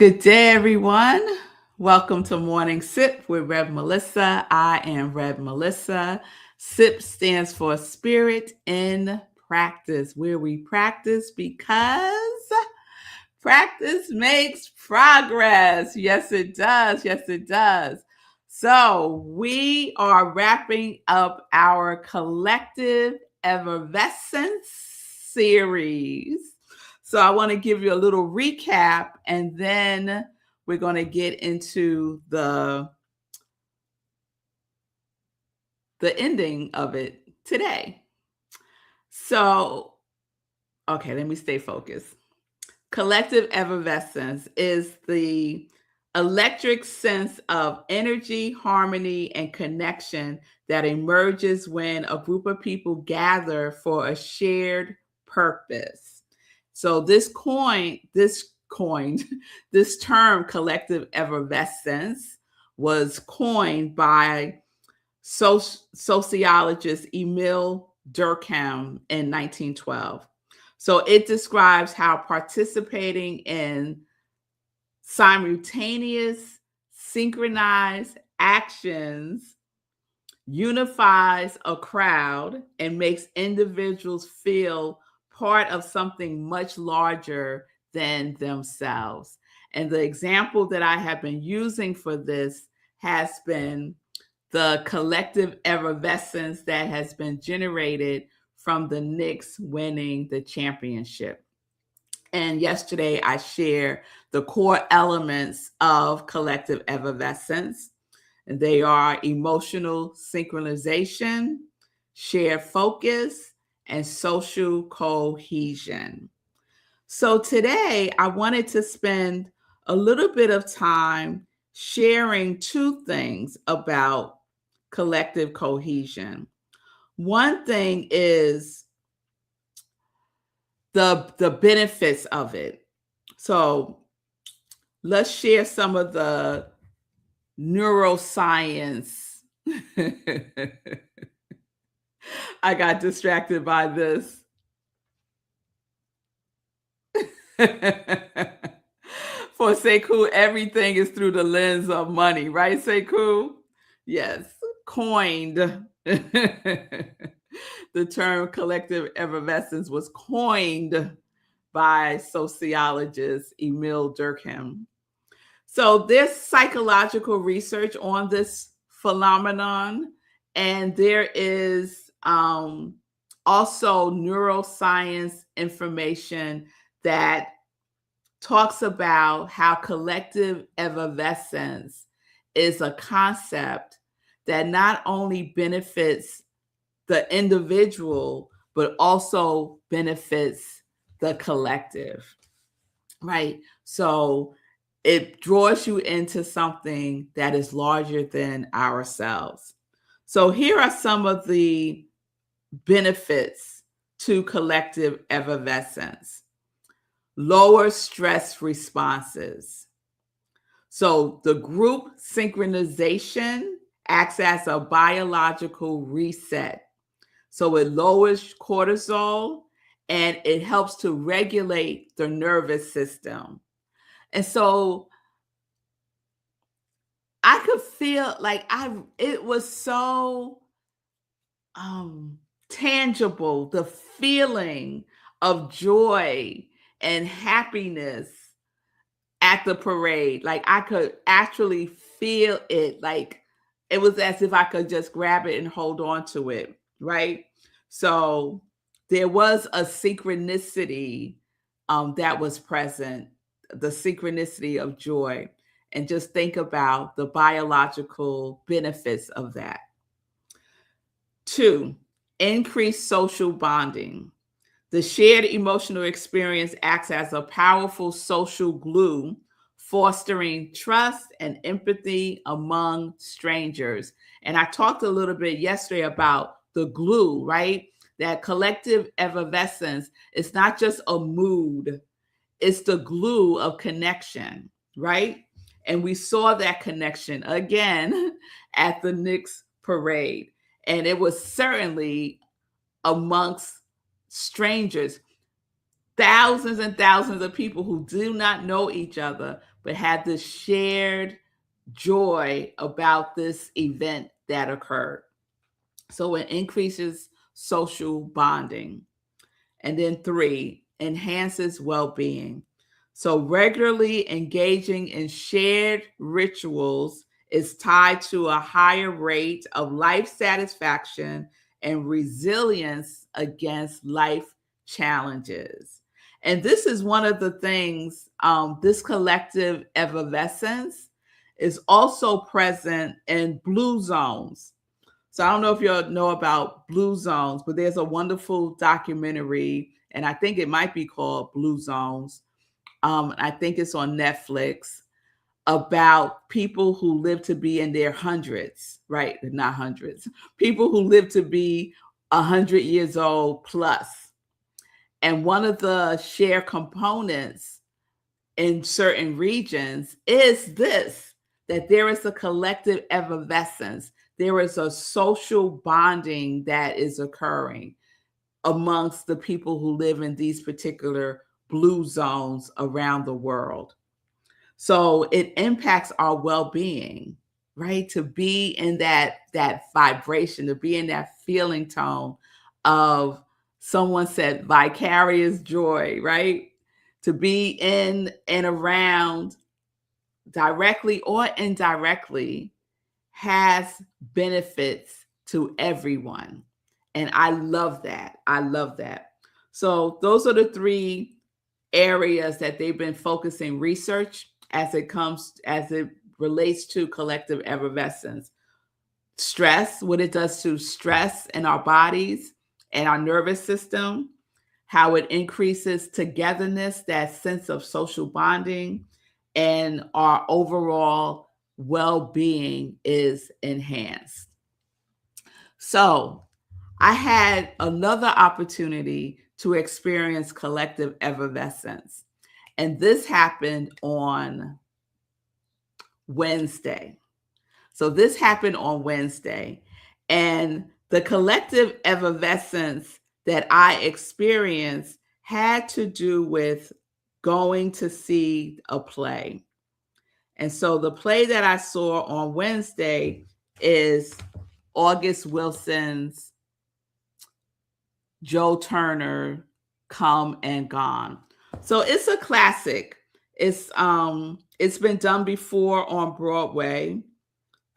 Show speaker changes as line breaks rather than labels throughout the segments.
Good day, everyone. Welcome to Morning Sip with Rev Melissa. I am Rev Melissa. SIP stands for Spirit in Practice, where we practice because practice makes progress. Yes, it does. Yes, it does. So, we are wrapping up our Collective Effervescence series. So, I want to give you a little recap and then we're going to get into the ending of it today. So, okay, let me stay focused. Collective effervescence is the electric sense of energy, harmony, and connection that emerges when a group of people gather for a shared purpose. So this term collective effervescence was coined by sociologist Emil Durkheim in 1912. So it describes how participating in simultaneous, synchronized actions unifies a crowd and makes individuals feel part of something much larger than themselves. And the example that I have been using for this has been the collective effervescence that has been generated from the Knicks winning the championship. And yesterday I shared the core elements of collective effervescence. And they are emotional synchronization, shared focus, and social cohesion. So today I wanted to spend a little bit of time sharing two things about collective cohesion. One thing is the benefits of it. So let's share some of the neuroscience. I got distracted by this. For Sekou, everything is through the lens of money, right, Sekou? Yes, coined. The term collective effervescence was coined by sociologist Emil Durkheim. So there's psychological research on this phenomenon, and there is also neuroscience information that talks about how collective effervescence is a concept that not only benefits the individual, but also benefits the collective, right? So it draws you into something that is larger than ourselves. So here are some of the benefits to collective effervescence. Lower stress responses. So the group synchronization acts as a biological reset. So it lowers cortisol and it helps to regulate the nervous system. And so I could feel like it was so tangible, the feeling of joy and happiness at the parade. Like I could actually feel it. Like it was as if I could just grab it and hold on to it, right? So there was a synchronicity that was present, the synchronicity of joy. And just think about the biological benefits of that. 2, increased social bonding. The shared emotional experience acts as a powerful social glue, fostering trust and empathy among strangers. And I talked a little bit yesterday about the glue, right? That collective effervescence is not just a mood, it's the glue of connection, right? And we saw that connection again at the Knicks parade. And it was certainly amongst strangers, thousands and thousands of people who do not know each other, but had this shared joy about this event that occurred. So it increases social bonding. And then 3, enhances well-being. So regularly engaging in shared rituals is tied to a higher rate of life satisfaction and resilience against life challenges. And this is one of the things, this collective effervescence is also present in blue zones. So I don't know if you know about Blue Zones, but there's a wonderful documentary, and I think it might be called Blue Zones. I think it's on Netflix, about people who live to be in their hundreds, right? Not hundreds. People who live to be 100 years old plus. And one of the shared components in certain regions is this, that there is a collective effervescence. There is a social bonding that is occurring amongst the people who live in these particular blue zones around the world. So it impacts our well-being, right? To be in that vibration, to be in that feeling tone of, someone said, vicarious joy, right? To be in and around, directly or indirectly, has benefits to everyone. And I love that. I love that. So those are the 3 areas that they've been focusing research as it relates to collective effervescence. Stress, what it does to stress in our bodies and our nervous system, how it increases togetherness, that sense of social bonding, and our overall well-being is enhanced. So I had another opportunity to experience collective effervescence, and this happened on Wednesday. So this happened on Wednesday, and the collective effervescence that I experienced had to do with going to see a play. And so the play that I saw on Wednesday is August Wilson's Joe Turner, Come and Gone. So it's a classic. It's been done before on Broadway.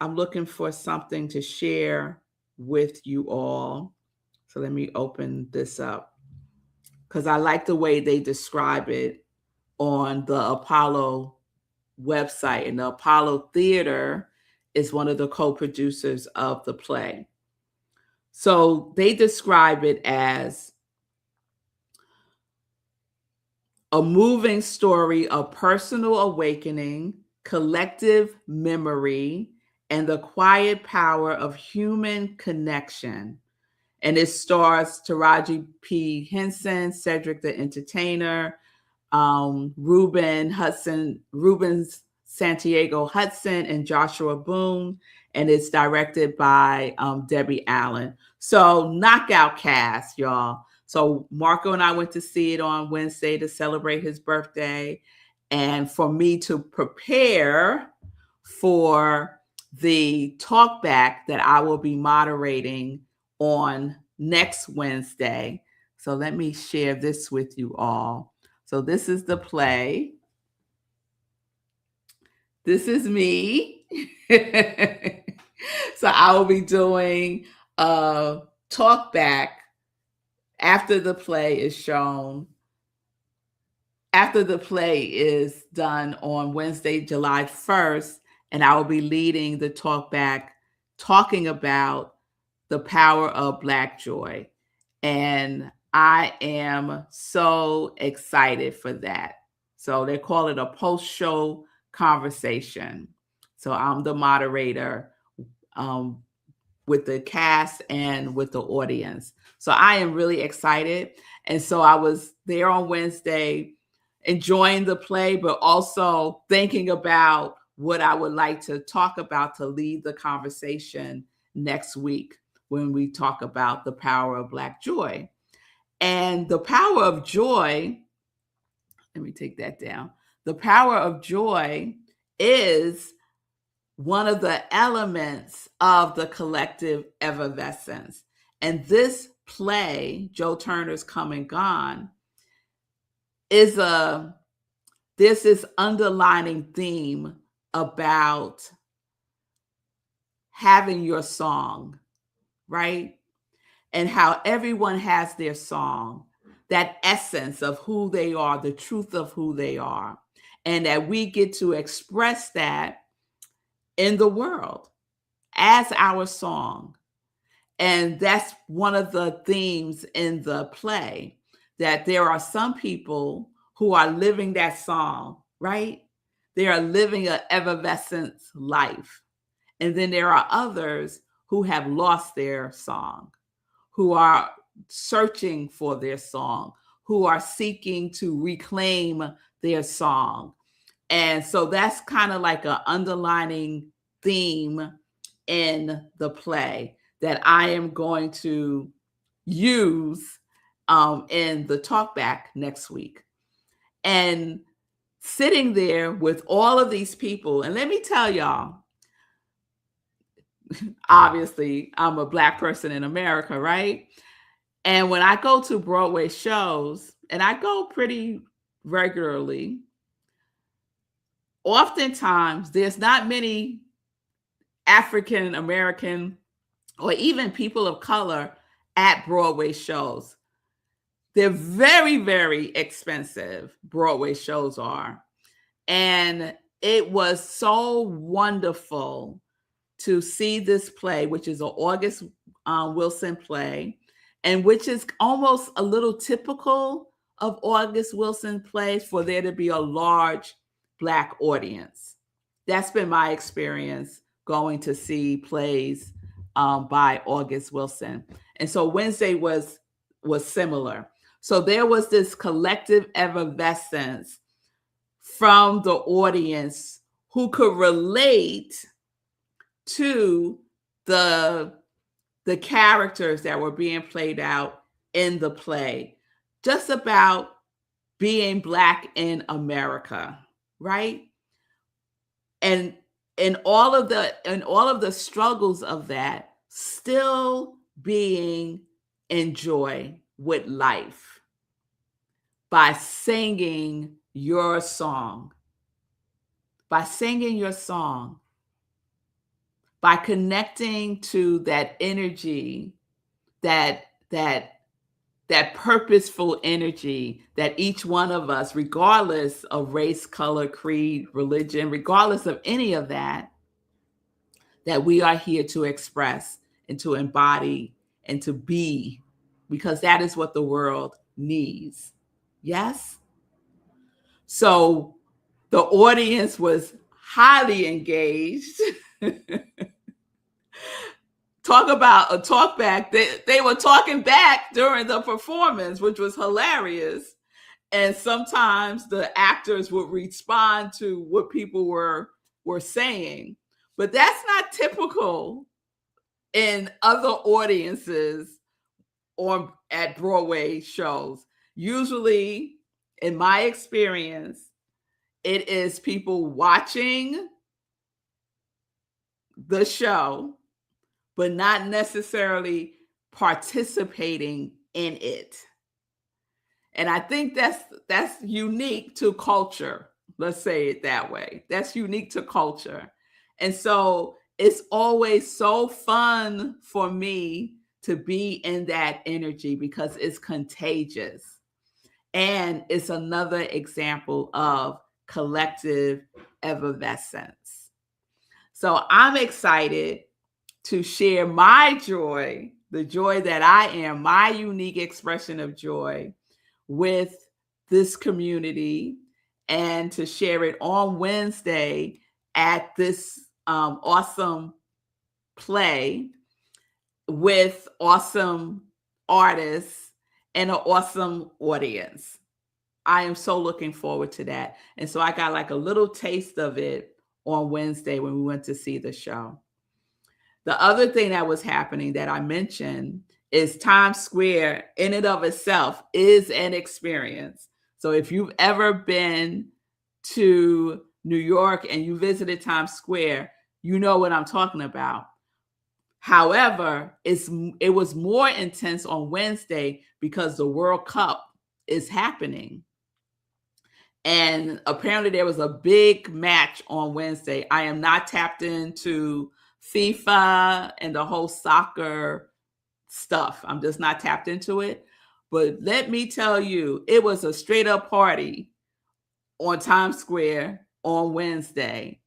I'm looking for something to share with you all. So let me open this up, because I like the way they describe it on the Apollo website. And the Apollo Theatre is one of the co-producers of the play. So they describe it as a moving story of personal awakening, collective memory, and the quiet power of human connection. And it stars Taraji P. Henson, Cedric the Entertainer, Ruben Santiago Hudson, and Joshua Boone. And it's directed by Debbie Allen. So knockout cast, y'all. So Marco and I went to see it on Wednesday to celebrate his birthday. And for me to prepare for the talk back that I will be moderating on next Wednesday. So let me share this with you all. So this is the play. This is me. So I will be doing a talk back after the play is shown. After the play is done on Wednesday, July 1st, and I will be leading the talk back, talking about the power of Black joy. And I am so excited for that. So they call it a post-show conversation. So I'm the moderator with the cast and with the audience. So I am really excited. And so I was there on Wednesday enjoying the play, but also thinking about what I would like to talk about to lead the conversation next week when we talk about the power of Black joy. And the power of joy, let me take that down. The power of joy is one of the elements of the collective effervescence. And this play, Joe Turner's Come and Gone, is there's this underlining theme about having your song, right? And how everyone has their song, that essence of who they are, the truth of who they are, and that we get to express that in the world as our song. And that's one of the themes in the play, that there are some people who are living that song, right? They are living an effervescent life. And then there are others who have lost their song, who are searching for their song, who are seeking to reclaim their song. And so that's kind of like an underlining theme in the play that I am going to use in the talkback next week. And sitting there with all of these people, and let me tell y'all, obviously, I'm a Black person in America, right? And when I go to Broadway shows, and I go pretty regularly, oftentimes there's not many African American or even people of color at Broadway shows. They're very, very expensive, Broadway shows are. And it was so wonderful to see this play, which is an August Wilson play, and which is almost a little typical of August Wilson plays, for there to be a large Black audience. That's been my experience going to see plays by August Wilson. And so Wednesday was similar. So there was this collective effervescence from the audience who could relate to the characters that were being played out in the play, just about being Black in America, right? And all of the struggles of that, still being in joy with life by singing your song, by connecting to that energy, that purposeful energy that each one of us, regardless of race, color, creed, religion, regardless of any of that we are here to express and to embody and to be, because that is what the world needs. Yes? So the audience was highly engaged. Talk about a talk back. They were talking back during the performance, which was hilarious. And sometimes the actors would respond to what people were saying. But that's not typical in other audiences or at Broadway shows. Usually, in my experience, it is people watching the show, but not necessarily participating in it. And I think that's unique to culture. Let's say it that way. That's unique to culture. And so it's always so fun for me to be in that energy, because it's contagious. And it's another example of collective effervescence. So I'm excited to share my joy, the joy that I am, my unique expression of joy, with this community, and to share it on Wednesday at this awesome play with awesome artists and an awesome audience. I am so looking forward to that. And so I got like a little taste of it on Wednesday when we went to see the show. The other thing that was happening that I mentioned is Times Square in and of itself is an experience. So if you've ever been to New York and you visited Times Square, you know what I'm talking about. However, it was more intense on Wednesday because the World Cup is happening. And apparently there was a big match on Wednesday. I am not tapped into FIFA and the whole soccer stuff. I'm just not tapped into it. But let me tell you, it was a straight up party on Times Square on Wednesday.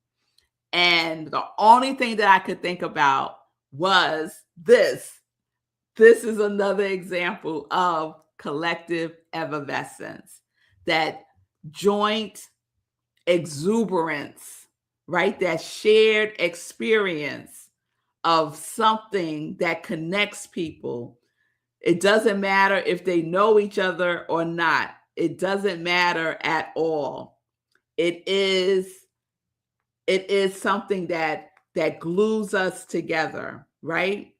And the only thing that I could think about was this. This is another example of collective effervescence, that joint exuberance, right? That shared experience of something that connects people. It doesn't matter if they know each other or not. It doesn't matter at all. It is something that glues us together, right?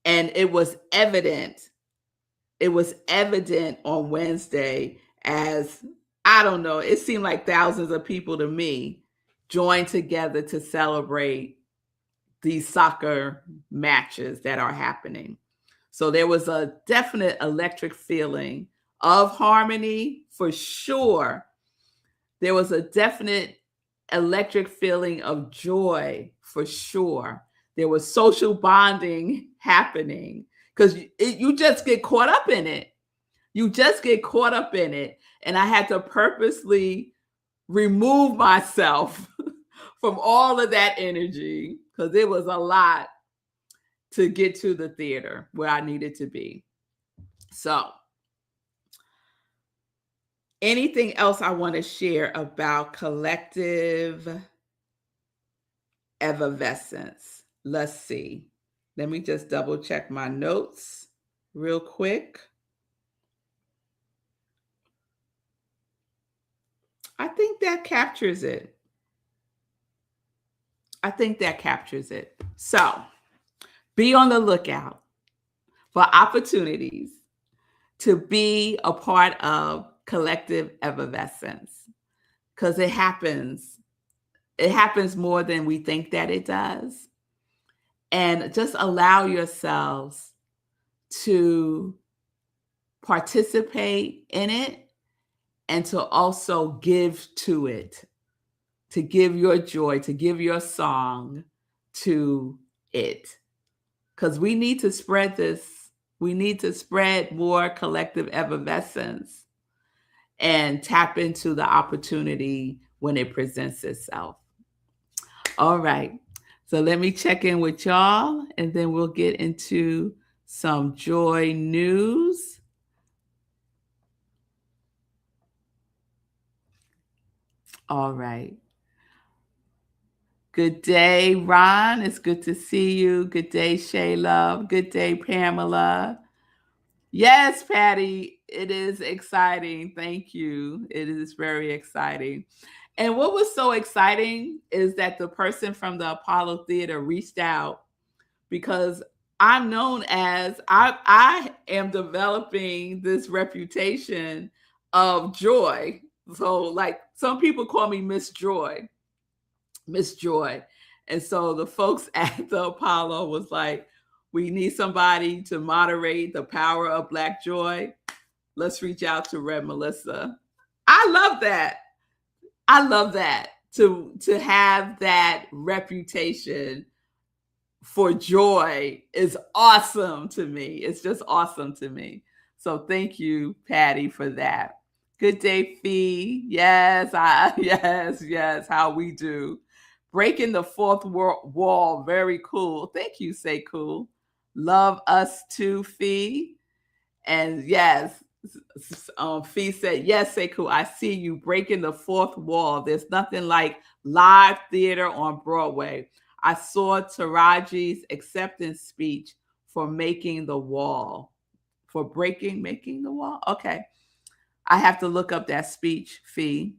And it was evident. It was evident on Wednesday as, I don't know, it seemed like thousands of people to me joined together to celebrate these soccer matches that are happening. So there was a definite electric feeling of harmony for sure. There was a definite electric feeling of joy for sure. There was social bonding happening because you just get caught up in it. You just get caught up in it. And I had to purposely remove myself from all of that energy because it was a lot to get to the theater where I needed to be. So, anything else I want to share about collective effervescence? Let's see. Let me just double check my notes real quick. I think that captures it. So, be on the lookout for opportunities to be a part of collective effervescence because it happens. It happens more than we think that it does. And just allow yourselves to participate in it and to also give to it, to give your joy, to give your song to it. Because we need to spread this. We need to spread more collective effervescence and tap into the opportunity when it presents itself. All right. So let me check in with y'all and then we'll get into some joy news. All right. Good day, Ron. It's good to see you. Good day, Shayla. Good day, Pamela. Yes, Patty, it is exciting. Thank you. It is very exciting. And what was so exciting is that the person from the Apollo Theater reached out because I'm known as, I am developing this reputation of joy. So like some people call me Miss Joy. And so the folks at the Apollo was like, we need somebody to moderate the power of Black joy. Let's reach out to Red Melissa. I love that. To have that reputation for joy is awesome to me. It's just awesome to me. So thank you, Patty, for that. Good day, Fee. Yes, yes. How we do. Breaking the fourth wall. Very cool. Thank you, Say Cool. Love us too, Fee. And yes, Fee said, yes, Say Cool. I see you breaking the fourth wall. There's nothing like live theater on Broadway. I saw Taraji's acceptance speech for making the wall. For making the wall? Okay. I have to look up that speech, Fee.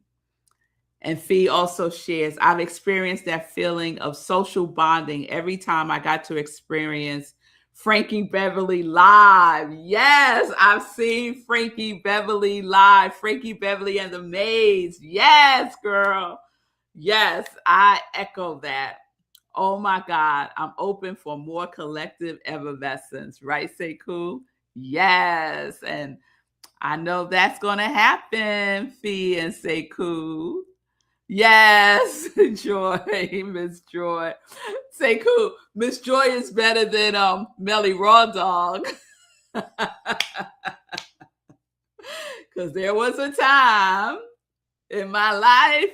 And Fee also shares, I've experienced that feeling of social bonding every time I got to experience Frankie Beverly live. Yes, I've seen Frankie Beverly live. Frankie Beverly and the Maids. Yes, girl. Yes, I echo that. Oh my God, I'm open for more collective effervescence, right, Sekou? Yes, and I know that's going to happen, Fee and Sekou. Yes, Joy, Miss Joy. Sekou, Miss Joy is better than Melly Raw Dog. Because there was a time in my life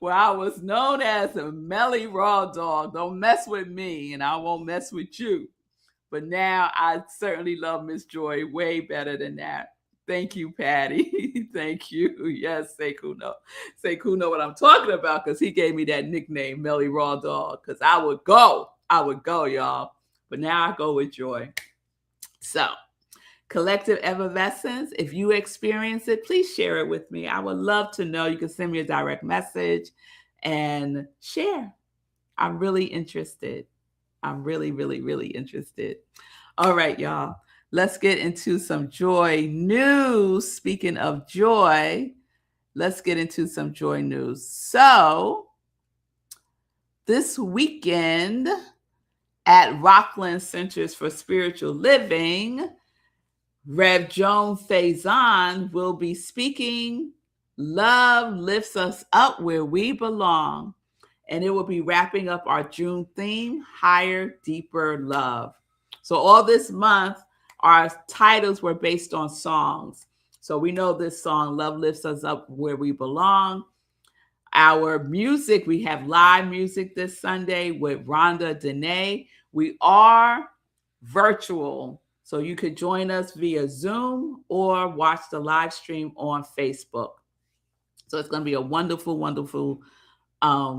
where I was known as a Melly Raw Dog. Don't mess with me, and I won't mess with you. But now I certainly love Miss Joy way better than that. Thank you, Patty. Thank you. Yes, Sekou know. Sekou know what I'm talking about because he gave me that nickname, Melly Raw Dog, because I would go, y'all. But now I go with Joy. So, Collective Effervescence, if you experience it, please share it with me. I would love to know. You can send me a direct message and share. I'm really interested. I'm really, really, really interested. All right, y'all. Let's get into some joy news. Speaking of joy, let's get into some joy news. So, this weekend at Rockland Centers for Spiritual Living, Rev Joan Faison will be speaking Love Lifts Us Up Where We Belong. And it will be wrapping up our June theme, Higher, Deeper Love. So all this month, our titles were based on songs. So we know this song, Love Lifts Us Up Where We Belong. Our music, we have live music this Sunday with Rhonda Dene. We are virtual, so you could join us via Zoom or watch the live stream on Facebook. So it's going to be a wonderful, wonderful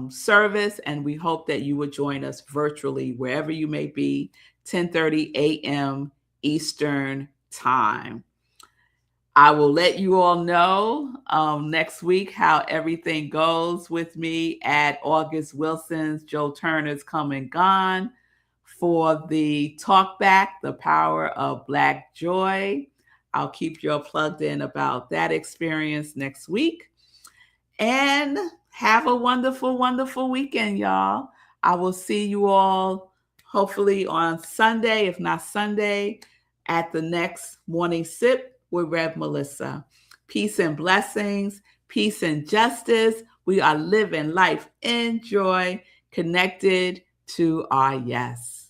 service, and we hope that you would join us virtually wherever you may be, 10:30 a.m. Eastern Time. I will let you all know next week how everything goes with me at August Wilson's Joe Turner's Come and Gone for the Talk Back, The Power of Black Joy. I'll keep you all plugged in about that experience next week. And have a wonderful, wonderful weekend, y'all. I will see you all hopefully on Sunday, if not Sunday, at the next Morning Sip with Rev Melissa. Peace and blessings, peace and justice. We are living life in joy, connected to our yes.